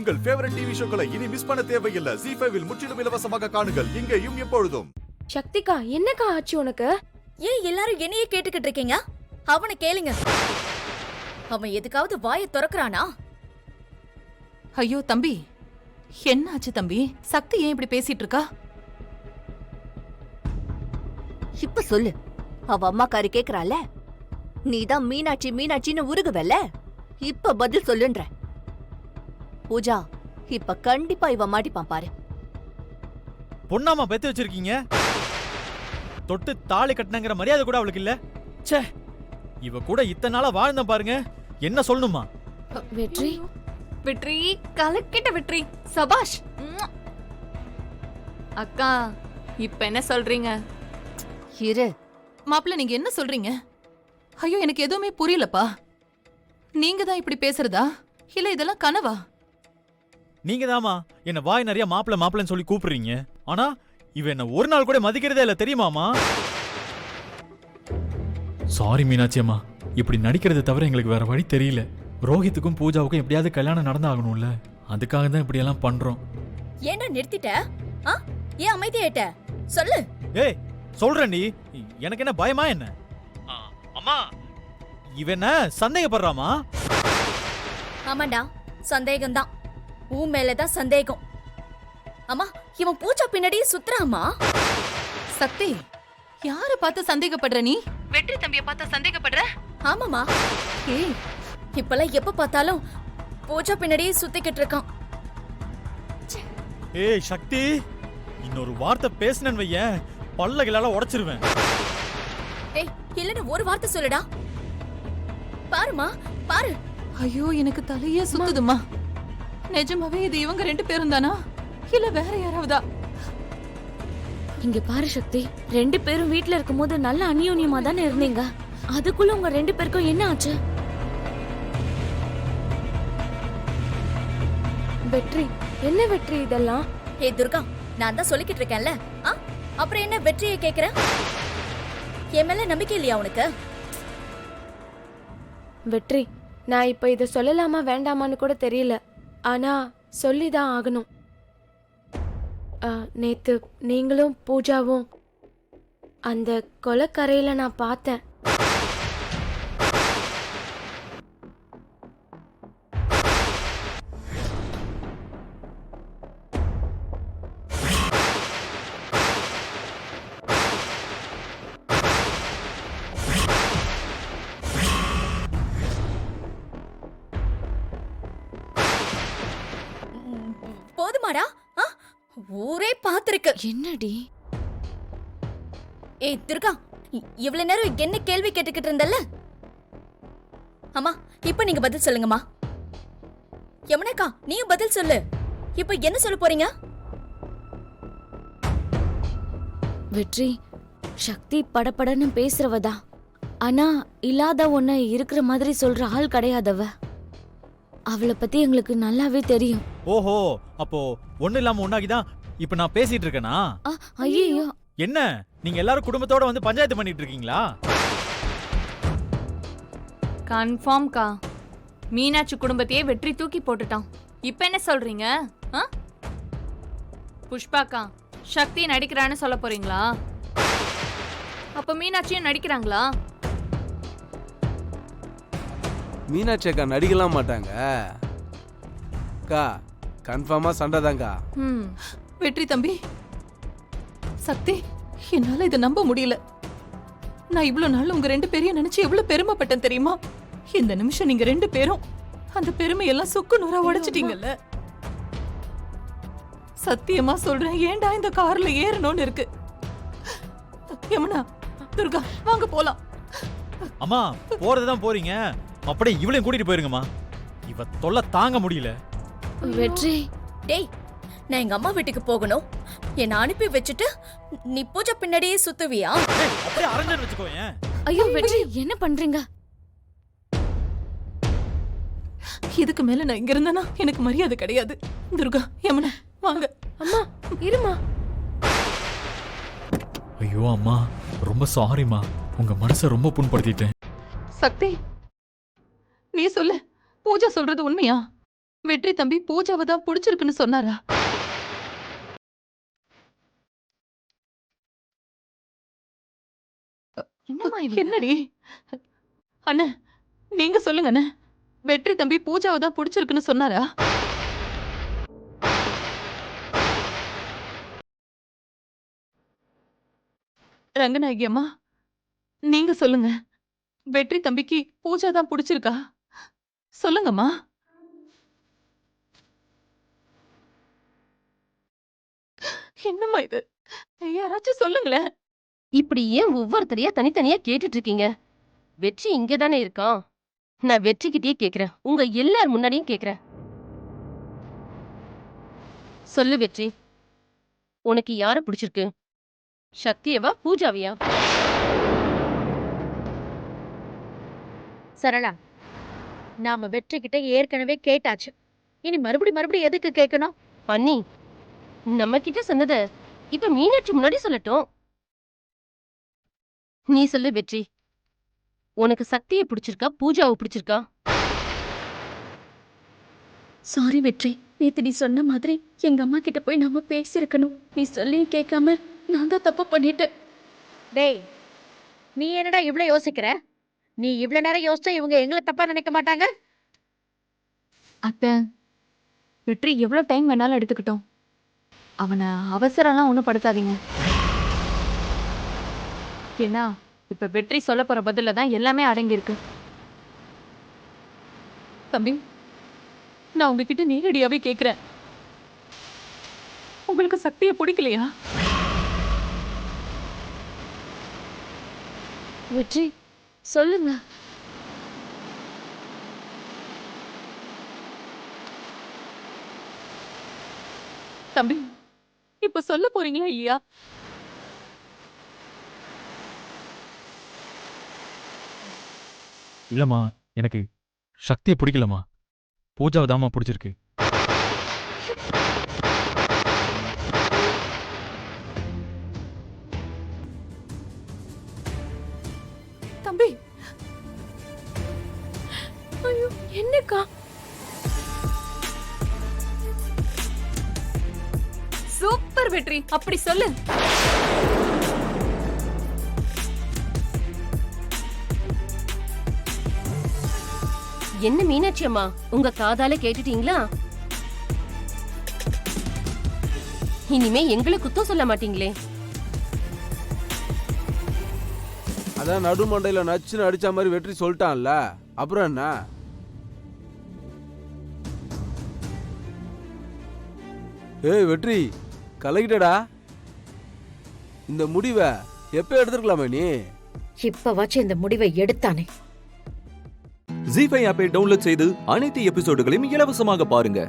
உங்கள் favourite TV ஷோக்களை இனி miss பண்ண தேவையில்லை. ZEE5 இல் முற்றிலும் இலவசமாக காணுங்கள். இங்கேயும் எப்பொழுதும். சக்திகா, என்னக்கா ஆச்சு உனக்கு? ஏன் எல்லாரும் என்னையே கேட்டுக்கிட்டு இருக்கீங்க? அவனை கேளுங்க. அவன் எதுக்காவது வாயை திறக்கிறானா? ஐயோ தம்பி, என்ன ஆச்சு தம்பி? சக்தி ஏன் இப்படி பேசிட்டு இருக்கா? இப்ப சொல்லு. அவ அம்மாக்காரி கேக்குறால, நீதான் மீனாட்சி மீனாட்சின்னு உருகுவல்ல, இப்ப பதில் சொல்லுன்ற. பூஜா, இப்ப கண்டிப்பா இவ மாட்டிப்பான் பாரு. பொண்ணாமா பெத்து வச்சிருக்கீங்க, தொட்டு தாலி கட்டினங்கிற மரியாதை கூட அவளுக்கு இல்ல. ச்சே, இவ கூட இத்தனை நாளா வாழ்ந்த பாருங்க, என்ன சொல்லணுமா? வெற்றி, வெற்றி கலக்கிட்ட வெற்றி, சபாஷ். அக்கா, இப்ப என்ன சொல்றீங்க? இரு மாப்பிள்ள, நீங்க என்ன சொல்றீங்க? ஐயோ, எனக்கு எதுவுமே புரியலப்பா. நீங்க தான் இப்படி பேசுறதா இல்ல இதெல்லாம் கனவா? நீங்க தாமா என்ன வாய் நிறைய மாப்பிள்ள மாப்பிள்ளன்னு சொல்லி கூப்பிடுறீங்க. ஆனா இவ என்ன ஒரு நாள் கூட மதிக்கிறதே இல்ல, தெரியுமாமா? சாரி மீனாட்சி அம்மா, இப்படி நடிக்கிறது தவிர எங்களுக்கு வேற வழி தெரியல. ரோஹித்துக்கும் பூஜாவுக்கும் எப்படியாவது கல்யாணம் நடந்தாகணும்ல, அதுக்காக தான் இப்படி எல்லாம் பண்றோம். ஏன்டா நிறுத்திட்ட? ஏன் அமைதியாயிட்ட? சொல்லு. ஏய், சொல்றேன்டி, எனக்கு என்ன பயமா என்ன? அம்மா, இவ என்ன சந்தேகப்படுறாமா? ஆமாண்டா, சந்தேகம்தான். உன் மேலதான் சந்தேகம். அம்மா, இவன் பூஜா பின்னாடியே சுத்துறாமா? சக்தி, யார பார்த்து சந்தேகப்படுற நீ? வெற்றி தம்பிய பார்த்து சந்தேகப்படுற? ஆமாமா, ஏய், இப்பெல்லாம் எப்ப பார்த்தாலும் பூஜா பின்னாடியே சுத்திக்கிட்டு இருக்கான். ஏய் சக்தி, இன்னொரு வார்த்தை பேசுனேன்னு வையேன், பல்லகளால உடைச்சிருவேன். ஏய், இல்லன்னு ஒரு வார்த்தை சொல்லுடா. பாருமா, பாரு. ஐயோ, எனக்கு தலையே சுத்துதுமா. நிஜமாவே இது இவங்க ரெண்டு பேரும் தானா இல்ல வேற யாராவதா? இங்க பாரு சக்தி, ரெண்டு பேரும் வீட்ல இருக்கும்போது நல்ல அந்யோன்யமா தானே இருந்தீங்க. அதுக்குள்ள உங்க ரெண்டு பேருக்கும் என்ன ஆச்சு? வெற்றி, என்ன வெற்றி இதெல்லாம்? ஏய் துர்கா, நான் தான் சொல்லிக்கிட்டு இருக்கேன்ல. அப்புறம் என்ன வெற்றியை கேக்குற? என் மேல நம்பிக்கை இல்லையா உனக்கு? வெற்றி, நான் இப்ப இத சொல்லலாமா வேண்டாமான்னு கூட தெரியல. ஆனா சொல்லிதான் ஆகணும். நேத்து நீங்களும் பூஜாவும் அந்த கொலைக்கரையில நான் பார்த்தேன். போதுமாடா? ஊரே பாத்திருக்கு. என்னடி? ஏய் துர்கா, இவ்வளவு நேரம் என்ன கேள்வி கேட்டுக்கிட்டு இருந்தல்ல? அம்மா, இப்ப நீங்க பதில் சொல்லுங்கம்மா. யமுனாக்கா, நீயும் பதில் சொல்லு. இப்ப என்ன சொல்ல போறீங்க? வெற்றி, சக்தி படபடன்னு பேசுறவதா. ஆனா இல்லாத ஒன்ன இருக்கிற மாதிரி சொல்ற ஆள் கிடையாதவ. அவளை பத்தி எங்களுக்கு நல்லாவே தெரியும். ஓஹோ, அப்போ ஒண்ணு இல்லாம ஒண்ணாகிதான் இப்ப நான் பேசிட்டு இருக்கேனா? ஐயோ, என்ன நீங்க எல்லாரும் குடும்பத்தோட வந்து பஞ்சாயத்து பண்ணிட்டு இருக்கீங்களா? கன்ஃபார்ம் கா, மீனாட்சி குடும்பத்தையே வெற்றி தூக்கி போட்டுட்டான். இப்ப என்ன சொல்றீங்க? புஷ்பாக்கா, சக்தி நடிக்கிறான்னு சொல்ல போறீங்களா? அப்ப மீனாட்சியும் நடிக்கிறாங்களா? மீனாட்சி அக்கா நடிக்கலாம் மாட்டாங்க அக்கா, கன்ஃபார்மா சண்டை தான்க்கா. வெற்றி தம்பி, சக்தி, என்னால இதை நம்ப முடியல. நான் இவ்வளவு நாள் உங்க ரெண்டு பேரையும் நினைச்சு எவ்வளவு பெருமைப்பட்டேன் தெரியுமா? இந்த நிமிஷம் நீங்க ரெண்டு பேரும் அந்த பெருமையெல்லாம் சுக்கு நூறா உடைச்சிட்டீங்கல்ல. சத்தியமா சொல்றேன், ஏன்டா இந்த கார்ல ஏறணும்னு இருக்கு. யமுனா, துர்கா, வாங்க போலாம். அம்மா, போறதுதான் போறீங்க, அப்படியே இவளையும் கூட்டிட்டு போயிருங்கம்மா. இவ தொல்லை தாங்க முடியல. வெற்றி, டேய், நான் எங்க அம்மா வீட்டுக்கு போகணும். என்ன அனுப்பி வச்சுட்டு நீ பூஜா பின்னாடியே சுத்துவியா? அப்படியே அரஞ்சன் வச்சுக்கோயேன். ஐயோ வெற்றி, என்ன பண்றீங்க? இதுக்கு மேல நான் இங்க இருந்தேனா எனக்கு மரியாதை கிடையாது. துர்கா, யமுனா, வாங்க. அம்மா இருமா. ஐயோ அம்மா, ரொம்ப சாரிம்மா, உங்க மனசை ரொம்ப புண்படுத்திட்டேன். சக்தி, நீ சொல்லு, பூஜா சொல்றது உண்மையா? வெற்றி தம்பி பூஜாவை தான் பிடிச்சிருக்குன்னு சொன்னாரா? என்னடி அண்ணா, நீங்க சொல்லுங்க அண்ணா. வெற்றி தம்பி பூஜாவை தான் பிடிச்சிருக்குன்னு சொன்னாரா? ரங்கநாயகி அம்மா, நீங்க சொல்லுங்க. வெற்றி தம்பிக்கு பூஜா தான் பிடிச்சிருக்கா? சொல்லுங்கம்மா. என்னம்மா இது? யாராச்சும் சொல்லுங்களேன். இப்படி ஏன் ஒவ்வொருத்தரையா தனித்தனியா கேட்டுட்டு இருக்கீங்க? வெற்றி இங்க தானே இருக்கான். நான் வெற்றிக்கிட்டே கேக்குறேன், உங்க எல்லார் முன்னாடியும் கேக்குறேன். சொல்லு வெற்றி, உனக்கு யார பிடிச்சிருக்கு? சக்தியவா பூஜாவியா? சரளா, நாம வெற்றி கிட்ட ஏற்கனவே கேட்டாச்சு. இனி மறுபடி எதுக்கு கேட்கணும்? அண்ணி, நம்ம கிட்ட சொன்னத இப்ப மீனாட்சி முன்னாடி சொல்லட்டும். நீ சொல்லு வெற்றி, உனக்கு சக்தியை பிடிச்சிருக்கா பூஜாவை பிடிச்சிருக்கா? சாரி வெற்றி, நேத்து நீ சொன்ன மாதிரி எங்க அம்மா கிட்ட போய் நாம பேசியிருக்கணும். நீ சொல்லியும் கேட்காம நான் தான் தப்பு பண்ணிட்டேன். டேய், நீ என்னடா இவ்ளோ யோசிக்கிற? நீ இவ்ளோ நேரம் யோசிச்சா இவங்க எங்களை தப்பா நினைக்க மாட்டாங்க? அத்தை, வெற்றி எவ்வளோ டைம் வேணாலும் எடுத்துக்கிட்டோம். அவனை அவசரம்லாம் ஒன்றும் படுத்தாதீங்க. ஏன்னா இப்ப வெற்றி சொல்ல போற பதில தான் எல்லாமே அடங்கியிருக்கு. தம்பி, நான் உங்ககிட்ட நேரடியாவே கேக்குறேன். உங்களுக்கு சக்தியை பிடிக்கலையா? வெற்றி சொல்லுங்க. தம்பி, இப்ப சொல்ல போறீங்களா இல்லையா? இல்லம்மா, எனக்கு சக்தியை பிடிக்கலம்மா. பூஜாவை தாம்மா பிடிச்சிருக்கு. தம்பி, ஐயோ, என்னக்கா? சூப்பர் வெற்றி, அப்படி சொல்லு. என்ன மீனாட்சி அம்மா, உங்க காதால கேட்டுட்டீங்களா? இனிமே எங்களை குத்தம் சொல்ல மாட்டீங்களே. அதான் நடுமண்டையில நச்சுன்னு அடிச்ச மாதிரி வெற்றி சொல்லிட்டான்ல, அப்புறம் என்ன? ஏய் வெற்றி, கலக்கிட்டடா. இந்த முடிவை எப்ப எடுத்துருக்கலாமே நீ? இப்பவாச்சும் இந்த முடிவை எடுத்தானே. ஜீ5 ஆப்பை டவுன்லோட் செய்து அனைத்து எபிசோடுகளையும் இலவசமாக பாருங்க.